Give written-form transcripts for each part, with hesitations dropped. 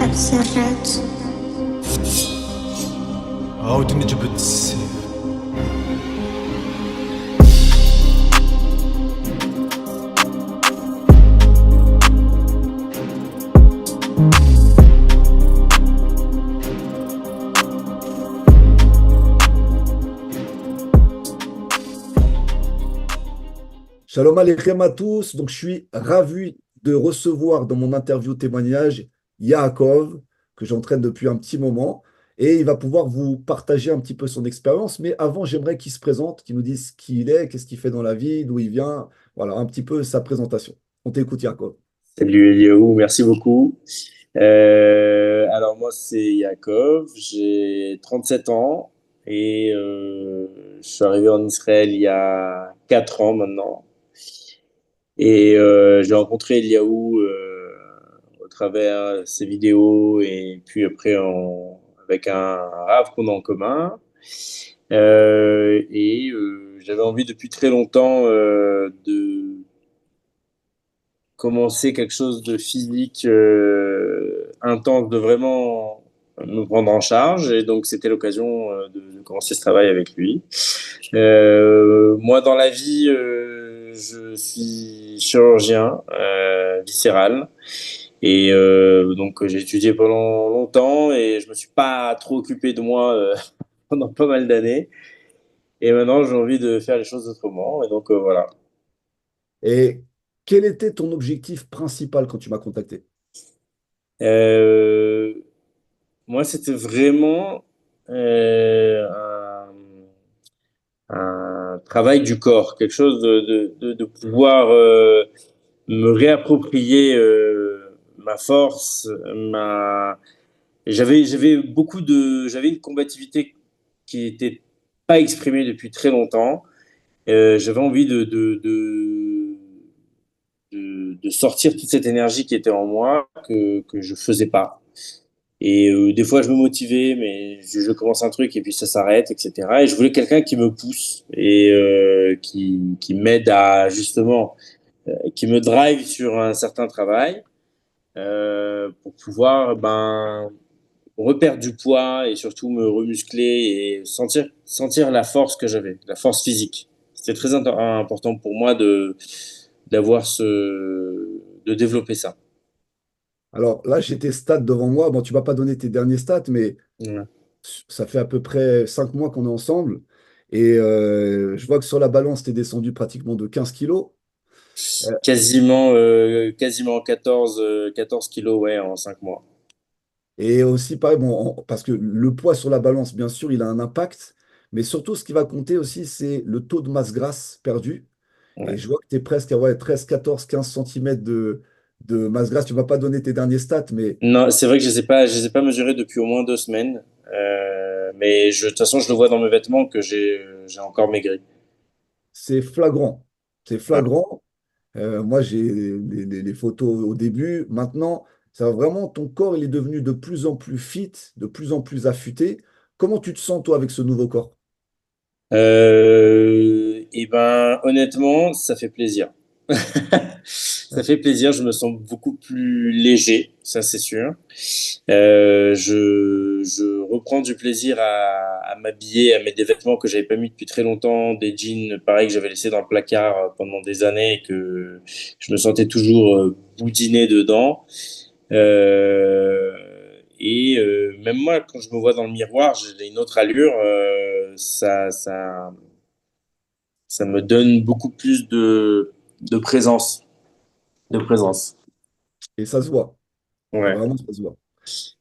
السرات. عاودني جبت السيف. Shalom Aleichem à tous. Donc, je suis ravi de recevoir dans mon interview témoignage Yaakov, que j'entraîne depuis un petit moment, et il va pouvoir vous partager un petit peu son expérience. Mais avant, j'aimerais qu'il se présente, qu'il nous dise qui il est, qu'est-ce qu'il fait dans la vie, d'où il vient. Voilà, un petit peu sa présentation. On t'écoute, Yaakov. Salut Eliaou, merci beaucoup. Alors moi c'est Yaakov, j'ai 37 ans et je suis arrivé en Israël il y a 4 ans maintenant. Et j'ai rencontré Eliaou au travers ses vidéos et puis après avec un rave qu'on a en commun. J'avais envie depuis très longtemps de commencer quelque chose de physique intense, de vraiment me prendre en charge. Et donc, c'était l'occasion de commencer ce travail avec lui. Moi, dans la vie, je suis chirurgien viscéral. Et donc, j'ai étudié pendant longtemps et je me suis pas trop occupé de moi pendant pas mal d'années. Et maintenant, j'ai envie de faire les choses autrement. Et donc, voilà. Et quel était ton objectif principal quand tu m'as contacté? Euh, Moi, c'était vraiment un travail du corps, quelque chose de pouvoir me réapproprier ma force, j'avais une combativité qui était pas exprimée depuis très longtemps. J'avais envie de sortir toute cette énergie qui était en moi que je faisais pas. Et des fois, je me motivais, mais je commence un truc et puis ça s'arrête, etc. Et je voulais quelqu'un qui me pousse et qui m'aide à justement, qui me drive sur un certain travail pour pouvoir reperdre du poids et surtout me remuscler et sentir la force que j'avais, la force physique. C'était très important pour moi de développer ça. Alors là, j'ai tes stats devant moi. Bon, tu ne m'as pas donné tes derniers stats, mais Ouais. ça fait à peu près 5 mois qu'on est ensemble. Et je vois que sur la balance, tu es descendu pratiquement de 15 kilos. Quasiment 14 kilos, ouais, en 5 mois. Et aussi, pareil, bon, parce que le poids sur la balance, bien sûr, il a un impact, mais surtout, ce qui va compter aussi, c'est le taux de masse grasse perdue. Et Ouais. je vois que tu es presque à 13, 14, 15 centimètres de masse grasse. Tu ne vas pas donner tes derniers stats, mais Non, c'est vrai que je les ai pas mesurés depuis au moins 2 semaines. Mais de toute façon, je le vois dans mes vêtements que j'ai encore maigri. c'est flagrant. C'est Ouais. flagrant. Moi, j'ai les photos au début. Maintenant, ça va vraiment, ton corps, il est devenu de plus en plus fit, de plus en plus affûté. Comment tu te sens, toi, avec ce nouveau corps? Et ben, honnêtement, ça fait plaisir. Ça fait plaisir. Je me sens beaucoup plus léger, ça c'est sûr. Je reprends du plaisir à m'habiller, à mettre des vêtements que j'avais pas mis depuis très longtemps, des jeans, pareil, que j'avais laissé dans le placard pendant des années et que je me sentais toujours boudiné dedans. Même moi, quand je me vois dans le miroir, j'ai une autre allure. Ça me donne beaucoup plus de présence, de présence. Et ça se voit. Ouais, Vraiment, ça se voit.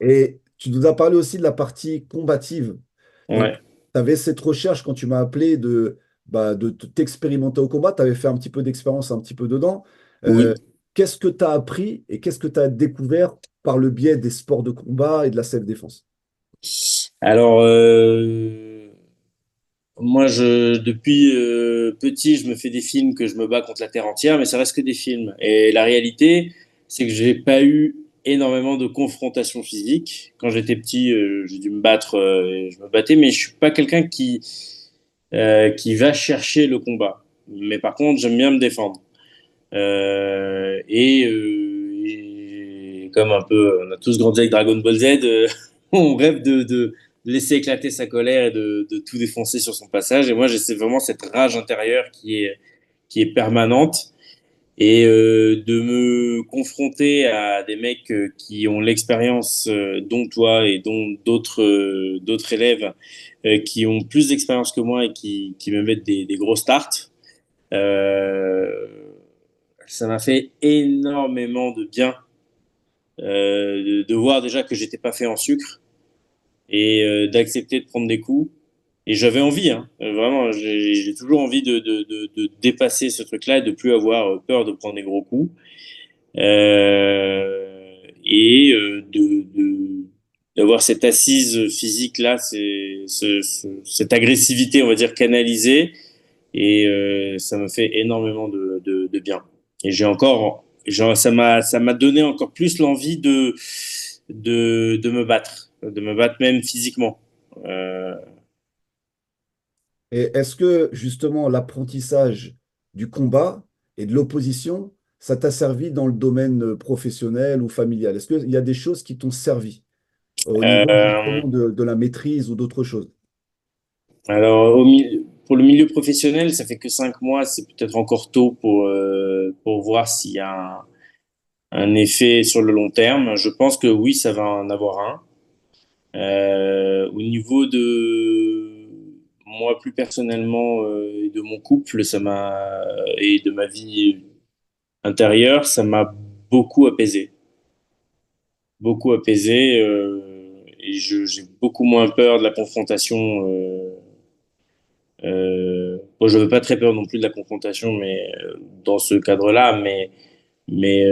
Et tu nous as parlé aussi de la partie combative. Donc, ouais. tu avais cette recherche quand tu m'as appelé de t'expérimenter au combat. Tu avais fait un petit peu d'expérience un petit peu dedans. Euh, Oui. Qu'est-ce que tu as appris et qu'est-ce que tu as découvert par le biais des sports de combat et de la self-défense? Alors, moi, depuis petit, je me fais des films que je me bats contre la terre entière, mais ça reste que des films. Et la réalité, c'est que j'ai pas eu énormément de confrontations physiques. Quand j'étais petit, j'ai dû me battre, et je me battais, mais je suis pas quelqu'un qui va chercher le combat. Mais par contre, j'aime bien me défendre. comme un peu, on a tous grandi avec Dragon Ball Z, on rêve de laisser éclater sa colère et de tout défoncer sur son passage. Et moi, j'ai vraiment cette rage intérieure qui est permanente. Et de me confronter à des mecs qui ont l'expérience dont toi et dont d'autres élèves qui ont plus d'expérience que moi et qui me mettent des grosses tartes, euh, ça m'a fait énormément de bien de voir déjà que j'étais pas fait en sucre et d'accepter de prendre des coups. Et j'avais envie, hein, vraiment, j'ai toujours envie de dépasser ce truc-là et de plus avoir peur de prendre des gros coups. Et d'avoir cette assise physique là, cette agressivité, on va dire, canalisée, et ça me fait énormément de bien. Et j'ai encore, genre, ça m'a donné encore plus l'envie de me battre même physiquement. Euh, Et est-ce que justement l'apprentissage du combat et de l'opposition, ça t'a servi dans le domaine professionnel ou familial? Est-ce qu'il y a des choses qui t'ont servi au niveau euh, justement de la maîtrise ou d'autres choses? alors, pour le milieu professionnel, ça fait que 5 mois, c'est peut-être encore tôt pour voir s'il y a un effet sur le long terme. Je pense que oui, ça va en avoir un. Au niveau de moi, plus personnellement, et de mon couple, et de ma vie intérieure, ça m'a beaucoup apaisé. Beaucoup apaisé, et j'ai beaucoup moins peur de la confrontation. Bon, je veux pas très peur non plus de la confrontation, mais dans ce cadre-là, mais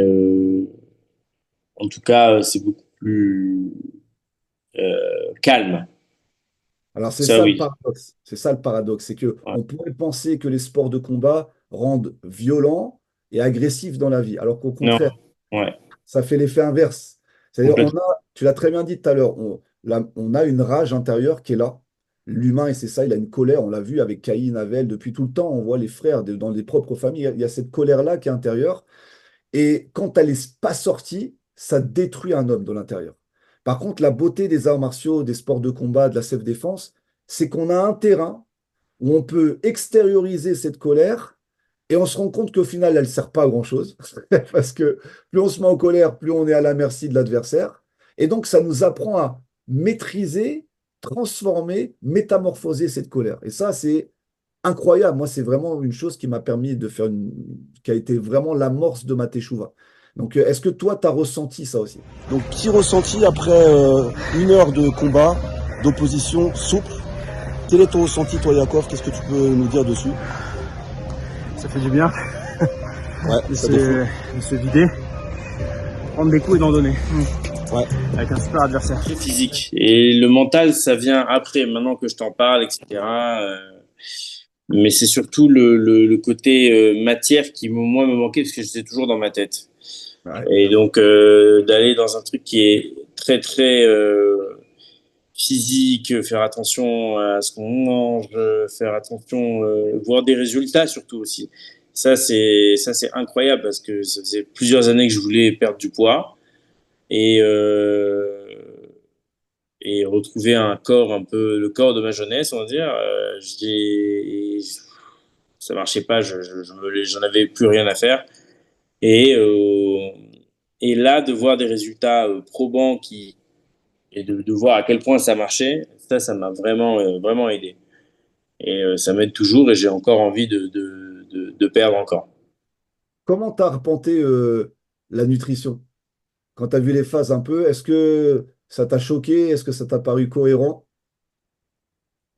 en tout cas, c'est beaucoup plus calme. Alors c'est Ça, ça le oui. paradoxe. C'est ça le paradoxe, c'est que Ouais. on pourrait penser que les sports de combat rendent violents et agressifs dans la vie, alors qu'au Non, contraire, ouais, ça fait l'effet inverse. C'est-à-dire, complètement. tu l'as très bien dit tout à l'heure, on a une rage intérieure qui est là. L'humain, et c'est ça, il a une colère, on l'a vu avec Caïn, Abel, depuis tout le temps, on voit les frères dans les propres familles, il y a cette colère-là qui est intérieure. Et quand elle n'est pas sortie, ça détruit un homme de l'intérieur. Par contre, la beauté des arts martiaux, des sports de combat, de la self-défense, c'est qu'on a un terrain où on peut extérioriser cette colère et on se rend compte qu'au final, elle ne sert pas à grand-chose. Parce que plus on se met en colère, plus on est à la merci de l'adversaire. Et donc, ça nous apprend à maîtriser, transformer, métamorphoser cette colère. Et ça, c'est incroyable. Moi, c'est vraiment une chose qui m'a permis de faire qui a été vraiment l'amorce de ma teshuva. Donc, est-ce que toi, tu as ressenti ça aussi? Donc, petit ressenti après 1 heure de combat, d'opposition souple. Quel est ton ressenti, toi, Yakov? Qu'est-ce que tu peux nous dire dessus? Ça fait du bien Ouais, de ça défoule. de se vider, prendre des coups et d'en donner. Ouais. Avec un super adversaire. Très physique. Et le mental, ça vient après, maintenant que je t'en parle, etc. Mais c'est surtout le côté matière qui, moi, me manquait parce que j'étais toujours dans ma tête. Ouais, Et bien sûr. donc, d'aller dans un truc qui est très, très physique, faire attention à ce qu'on mange, faire attention, voir des résultats surtout aussi. Ça c'est incroyable parce que ça faisait plusieurs années que je voulais perdre du poids et et retrouver un corps un peu le corps de ma jeunesse, on va dire. Ça marchait pas, j'en avais plus rien à faire et et là de voir des résultats probants qui et de voir à quel point ça marchait, ça m'a vraiment, vraiment aidé. Et ça m'aide toujours et j'ai encore envie de perdre encore. Comment tu as repenté la nutrition? Quand tu as vu les phases un peu, est-ce que ça t'a choqué? Est-ce que ça t'a paru cohérent?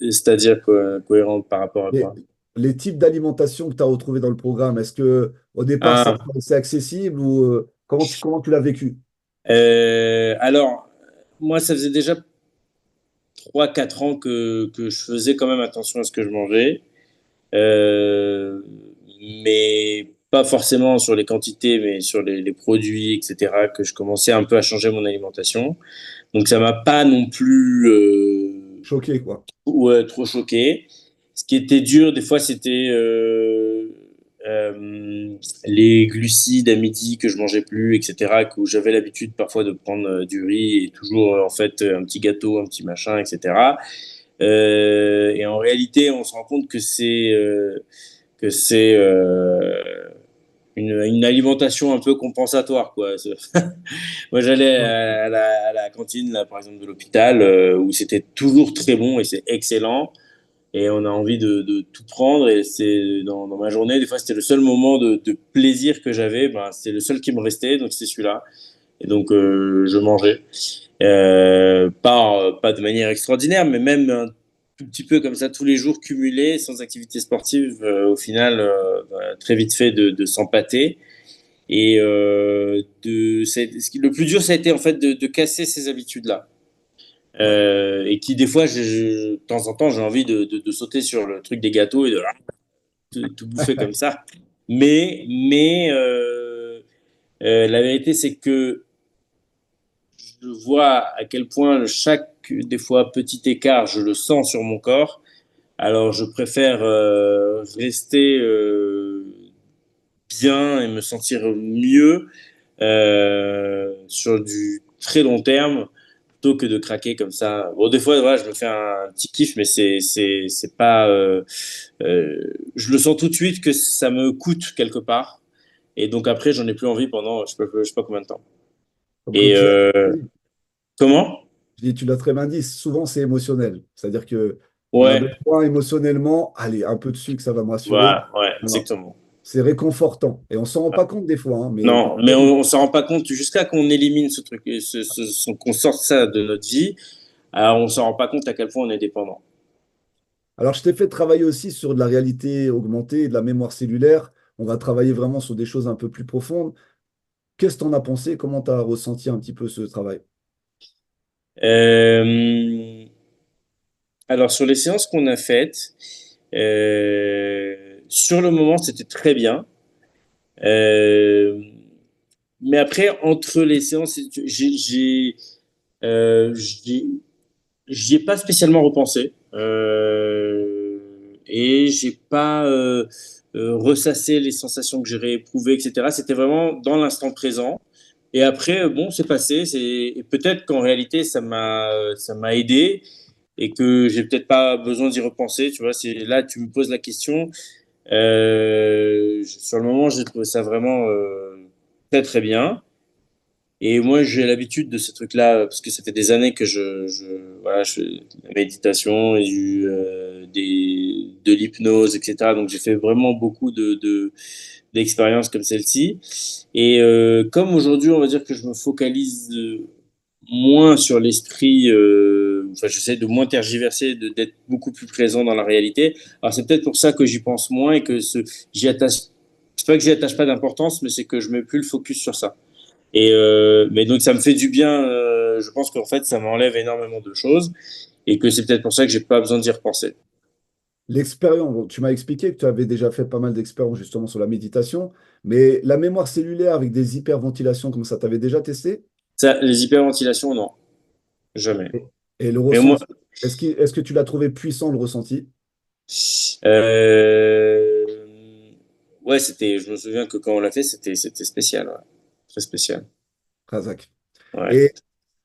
C'est-à-dire cohérente par rapport à Les, quoi? les types d'alimentation que tu as retrouvés dans le programme, est-ce que au départ, ça te Ah, paraissait accessible ou comment tu l'as vécu? alors, moi, ça faisait déjà 3 4 ans que je faisais quand même attention à ce que je mangeais. Euh, mais pas forcément sur les quantités, mais sur les produits, etc., que je commençais un peu à changer mon alimentation. Donc ça m'a pas non plus Choqué, quoi. ouais, trop choqué. Ce qui était dur, des fois, c'était les glucides à midi que je mangeais plus, etc., où j'avais l'habitude parfois de prendre du riz et toujours en fait un petit gâteau, un petit machin, etc. Et en réalité, on se rend compte que c'est une alimentation un peu compensatoire, quoi. Moi, j'allais à la cantine, là, par exemple, de l'hôpital, où c'était toujours très bon et c'est excellent. Et on a envie de tout prendre. Et c'est dans ma journée, des fois, c'était le seul moment de plaisir que j'avais. Ben, c'était le seul qui me restait, donc c'est celui-là. Et donc, je mangeais. Pas de manière extraordinaire, mais même un tout petit peu comme ça, tous les jours cumulés, sans activité sportive, au final, très vite fait de s'empâter. Et le plus dur, ça a été en fait de casser ces habitudes-là. Ouais. Et qui, des fois, de temps en temps, j'ai envie de sauter sur le truc des gâteaux et de tout bouffer comme ça. Mais la vérité, c'est que je vois à quel point chaque, des fois, petit écart, je le sens sur mon corps. Alors, je préfère rester bien et me sentir mieux sur du très long terme plutôt que de craquer comme ça. Bon, des fois, voilà, je me fais un petit kiff, mais c'est pas. Je le sens tout de suite que ça me coûte quelque part. Et donc après, j'en ai plus envie pendant je sais pas combien de temps. Donc, comme Et tu l'as dit, comment? tu l'as très bien dit, souvent c'est émotionnel. C'est-à-dire que on a Ouais, besoin émotionnellement, allez, un peu de sucre, ça va me rassurer. voilà, ouais, Voilà. exactement. C'est réconfortant. Et on s'en rend pas compte des fois, hein, mais Non, mais on s'en rend pas compte jusqu'à qu'on élimine ce truc, qu'on sorte ça de notre vie. Alors on s'en rend pas compte à quel point on est dépendant. alors, je t'ai fait travailler aussi sur de la réalité augmentée et de la mémoire cellulaire. On va travailler vraiment sur des choses un peu plus profondes. Qu'est-ce que tu en as pensé? Comment tu as ressenti un petit peu ce travail? Euh, alors sur les séances qu'on a faites, sur le moment c'était très bien. Euh, mais après entre les séances, euh, j'ai- j'y ai pas spécialement repensé et j'ai pas ressassé les sensations que j'ai éprouvées, etc. C'était vraiment dans l'instant présent. Et après, bon, c'est passé. Et peut-être qu'en réalité, ça m'a aidé et que j'ai peut-être pas besoin d'y repenser. Tu vois, c'est là, tu me poses la question. Sur le moment, j'ai trouvé ça vraiment très très bien. Et moi, j'ai l'habitude de ces trucs-là parce que ça fait des années que voilà, je fais de la méditation et de l'hypnose, etc. Donc, j'ai fait vraiment beaucoup d'expériences comme celle-ci. Et comme aujourd'hui, on va dire que je me focalise moins sur l'esprit, enfin, j'essaie de moins tergiverser, d'être beaucoup plus présent dans la réalité. Alors, c'est peut-être pour ça que j'y pense moins et que j'y attache, c'est pas que j'y attache pas d'importance, mais c'est que je mets plus le focus sur ça. Et mais donc ça me fait du bien. Je pense qu'en fait ça m'enlève énormément de choses et que c'est peut-être pour ça que j'ai pas besoin d'y repenser. L'expérience, bon, tu m'as expliqué que tu avais déjà fait pas mal d'expériences justement sur la méditation, mais la mémoire cellulaire avec des hyperventilations, comme ça, tu avais déjà testé? Ça, les hyperventilations, non, jamais. Et, et le Mais moi, ressenti, est-ce que tu l'as trouvé puissant, le ressenti? euh, ouais, je me souviens que quand on l'a fait, c'était spécial, ouais. Très spécial. Razak. Ouais. Et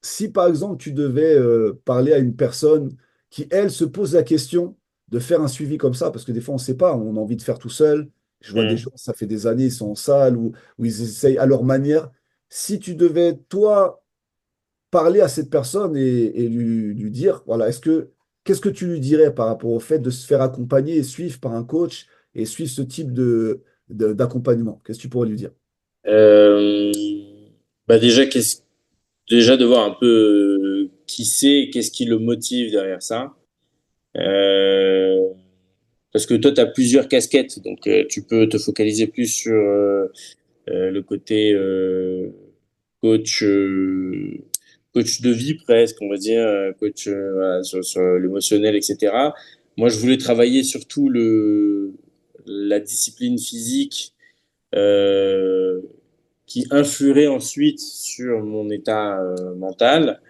si par exemple tu devais parler à une personne qui, elle, se pose la question de faire un suivi comme ça, parce que des fois on ne sait pas, on a envie de faire tout seul. Je vois des Mm. gens, ça fait des années, ils sont en salle où ils essayent à leur manière. Si tu devais, toi, parler à cette personne et lui dire, voilà, qu'est-ce que tu lui dirais par rapport au fait de se faire accompagner et suivre par un coach et suivre ce type d'accompagnement? Qu'est-ce que tu pourrais lui dire? Euh, bah déjà, déjà de voir un peu qui c'est, qu'est-ce qui le motive derrière ça. Euh, Parce que toi, tu as plusieurs casquettes, donc tu peux te focaliser plus sur le côté coach, coach de vie presque, on va dire, coach voilà, sur l'émotionnel, etc. Moi, je voulais travailler surtout la discipline physique euh, qui influerait ensuite sur mon état mental,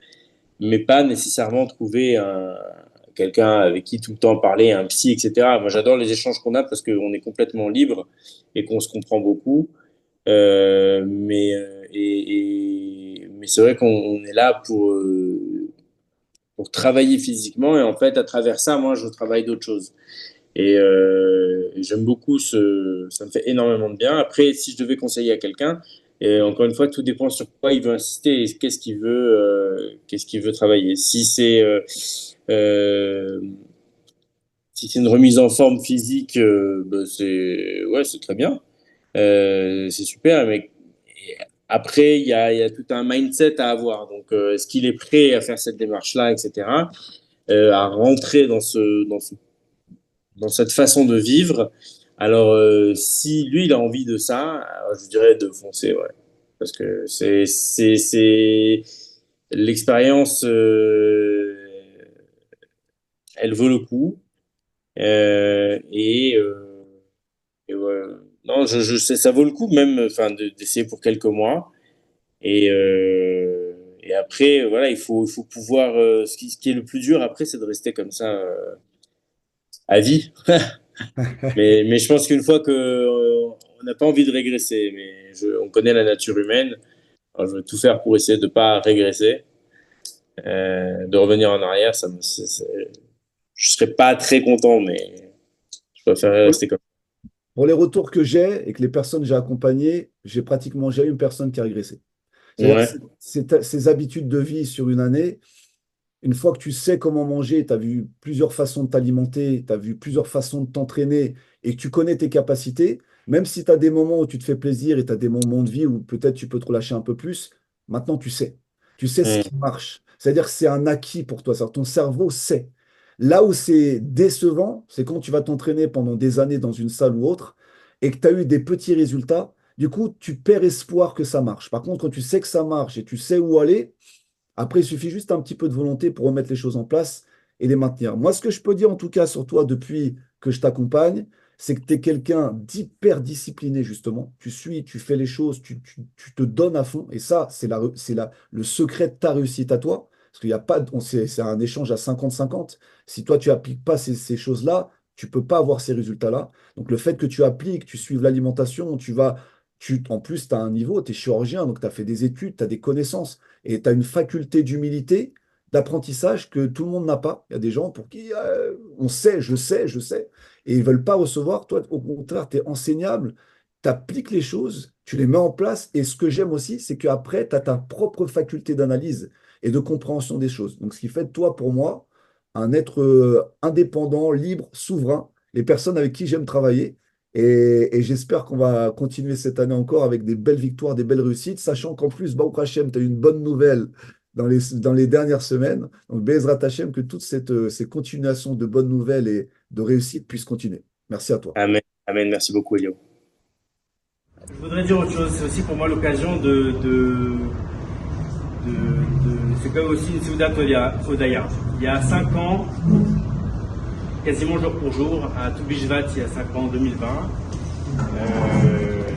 mais pas nécessairement trouver quelqu'un avec qui tout le temps parler, un psy, etc. Moi, j'adore les échanges qu'on a parce qu'on est complètement libre et qu'on se comprend beaucoup. Mais c'est vrai qu'on est là pour travailler physiquement et en fait, à travers ça, moi, je travaille d'autres choses. Et j'aime beaucoup ça me fait énormément de bien. Après, si je devais conseiller à quelqu'un, et encore une fois, tout dépend sur quoi il veut insister et qu'est-ce qu'il veut travailler. Euh, si c'est une remise en forme physique, bah, c'est très bien. C'est super, mais après, il y a tout un mindset à avoir. Donc, est-ce qu'il est prêt à faire cette démarche-là, etc., à rentrer dans cette façon de vivre? Alors, si lui, il a envie de ça, alors, je dirais de foncer, ouais. Parce que c'est l'expérience, elle vaut le coup. Et ouais. Non, je sais, ça vaut le coup même, enfin, d'essayer pour quelques mois. Et après, voilà, il faut pouvoir. Ce qui est le plus dur après, c'est de rester comme ça à vie. Mais je pense qu'une fois que on n'a pas envie de régresser, mais on connaît la nature humaine. Alors, je veux tout faire pour essayer de pas régresser, de revenir en arrière. Je serais pas très content, mais je préférerais rester comme Pour les retours que j'ai et que les personnes que j'ai accompagnées, j'ai pratiquement jamais une personne qui a régressé. ça. C'est-à-dire Ouais. que ces habitudes de vie sur une année, une fois que tu sais comment manger, tu as vu plusieurs façons de t'alimenter, tu as vu plusieurs façons de t'entraîner et que tu connais tes capacités, même si tu as des moments où tu te fais plaisir et tu as des moments de vie où peut-être tu peux te relâcher un peu plus, maintenant tu sais. Tu sais ce Mm. qui marche. C'est-à-dire que c'est un acquis pour toi. C'est-à-dire que ton cerveau sait. Là où c'est décevant, c'est quand tu vas t'entraîner pendant des années dans une salle ou autre et que tu as eu des petits résultats. Du coup, tu perds espoir que ça marche. Par contre, quand tu sais que ça marche et tu sais où aller, après, il suffit juste un petit peu de volonté pour remettre les choses en place et les maintenir. Moi, ce que je peux dire en tout cas sur toi depuis que je t'accompagne, c'est que tu es quelqu'un d'hyper discipliné, justement. Tu suis, tu fais les choses, tu te donnes à fond. Et ça, le secret de ta réussite à toi. Parce qu'il y a pas, c'est un échange à 50-50. Si toi, tu appliques pas ces choses-là, tu peux pas avoir ces résultats-là. Donc, le fait que tu appliques, tu suives l'alimentation, en plus, tu as un niveau, tu es chirurgien, donc tu as fait des études, tu as des connaissances. Et tu as une faculté d'humilité, d'apprentissage que tout le monde n'a pas. Il y a des gens pour qui on sait, je sais, et ils ne veulent pas recevoir. Toi, au contraire, tu es enseignable, tu appliques les choses, tu les mets en place. Et ce que j'aime aussi, c'est qu'après, tu as ta propre faculté d'analyse et de compréhension des choses. Donc, ce qui fait de toi, pour moi, un être indépendant, libre, souverain, les personnes avec qui j'aime travailler. Et j'espère qu'on va continuer cette année encore avec des belles victoires, des belles réussites, sachant qu'en plus, Baruch Hashem, tu as eu une bonne nouvelle dans les dernières semaines. Donc, Be'ezrat Hashem, que toutes ces continuations de bonnes nouvelles et de réussites puissent continuer. Merci à toi. Amen. Amen. Merci beaucoup, Elio. Je voudrais dire autre chose, c'est aussi pour moi l'occasion c'est comme aussi une Seudat Hodaya. Il y a 5 ans, quasiment jour pour jour, à Toubishvat, il y a 5 ans, en 2020,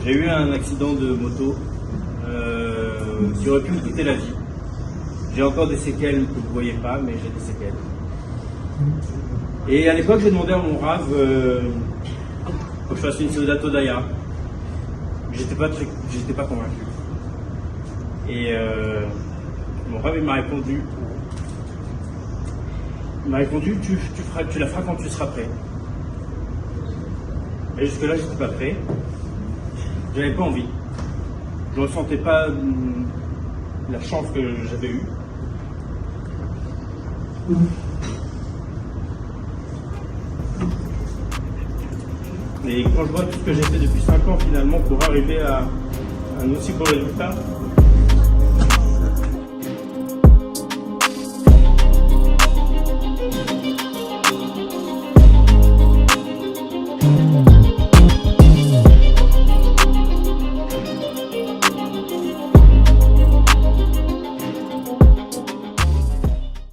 j'ai eu un accident de moto qui aurait pu me coûter la vie. J'ai encore des séquelles que vous ne voyez pas, mais j'ai des séquelles. Et à l'époque, j'ai demandé à mon Rav que je fasse une Seudat Hodaya. J'étais pas convaincu. Et mon Rav, il m'a répondu, tu la feras quand tu seras prêt. Et jusque-là, je n'étais pas prêt. J'avais pas envie. Je ne ressentais pas la chance que j'avais eue. Et quand je vois tout ce que j'ai fait depuis 5 ans finalement pour arriver à un aussi beau résultat,